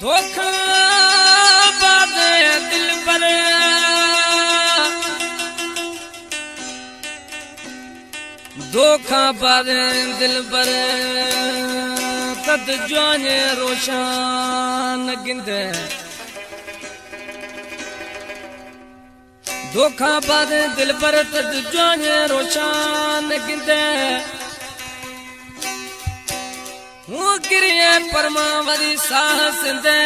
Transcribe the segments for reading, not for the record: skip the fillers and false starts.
धोखा बादे दिल पर धोखा बादे दिल पर तद जाने रोशान गिंदे धोखा बादे दिल पर तद जाने रोशान गिंदे वो गिरिए परमावरी साहस दे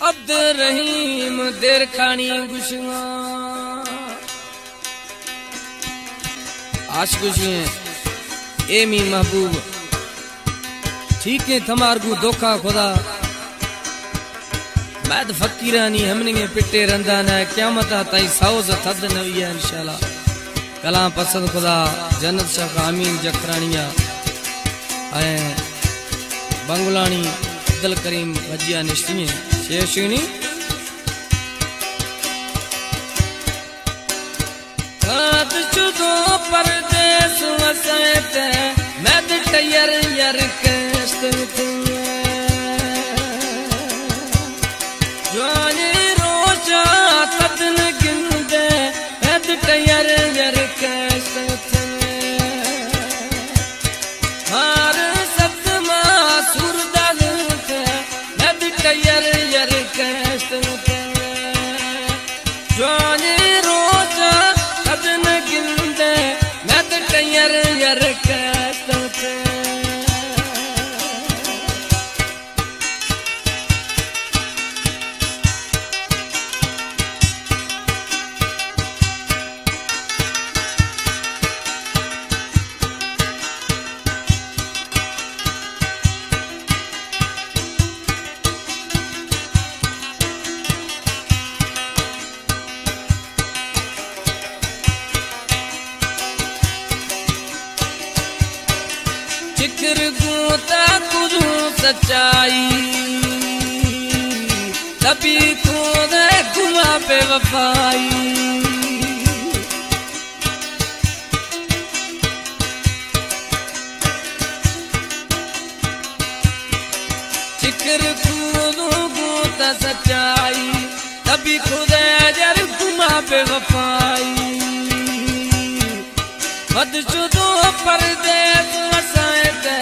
अब्द रहीम देर खानी गुशवा आश गुशिए एमी महबूब ठीक है थमारगू धोखा खुदा मैद फकीरानी हमने पिटे रंदा न क्यामत ताई साउज थद नवी है इंशाल्लाह कलाम पसंद खुदा जन्नत शाह अमीन जखरानिया आए बंगलानी अब्दुल करीम भजिया निश्चिए शेषिनी काद चुदो परदेस वसैते मैद टयर यर कष्ट जाने रोजा तदन गिंदे मैद टयर यर कष्ट हार सतमा सुरदल थे मैद टयर यर कष्ट जाने रोजा तदन गिंदे मैद टयर यर कष्ट जिक्र गूता कुदू सच्चाई तभी खुद गुमा पे वफाई जिक्र खुद गूता सच्चाई तभी खुद जर गुमा पे वफाई बदशुदो परदेस वसायते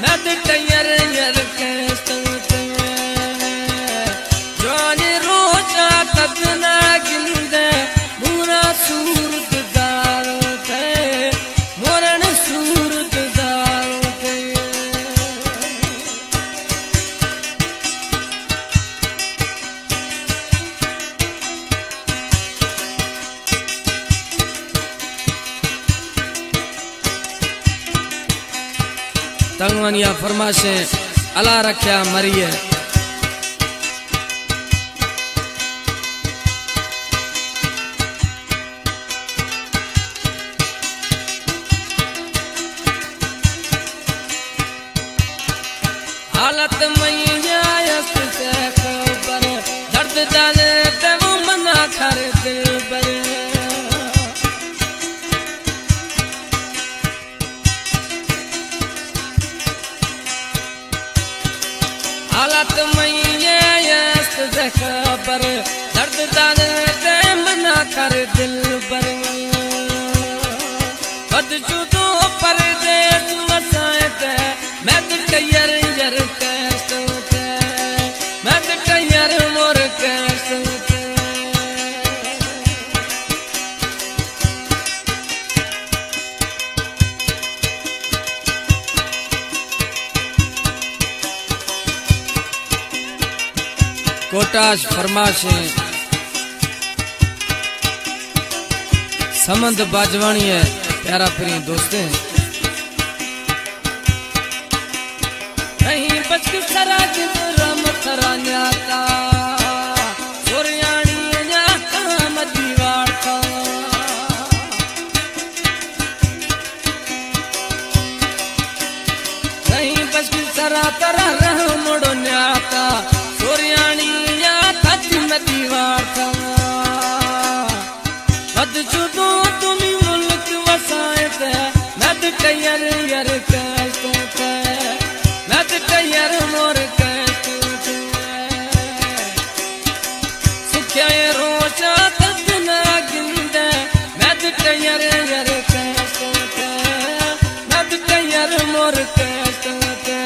नद टयर यर कष्ट जाने रोजा तदना गिंदे बुरा सूरत दारते मोरन सूरत दारते तंगवनिया फरमाशे अला रख्या मरिए हालत मैया यस्त से खबर दर्द डाले ते वो मना कर दिल पर हालत मैया यस्त से खबर दर्द डाले ते मना कर दिल पर बदशुदो परदेस वसायते मैद टयर यर कष्ट मैद टयर मोर कष्ट कोटाश फरमाशे समंद बाजवानी है प्यारा प्रिय दोस्ते नहीं बच सरा रम थरा न्याता सोरियाणी न्याता मदीवार था नहीं बच सरा तरा रह मोड़ो न्याता सोरियाणी न्याता मदीवार था बदशुदो तुम्ही मुल्क वसायते नद टयर यर कष्ट नद टयर यार यार कहते नद यार मोर कहते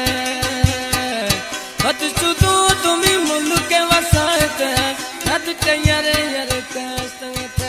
हद सुदू तुम्हें मुल्क के वसाते नद यार यार कहते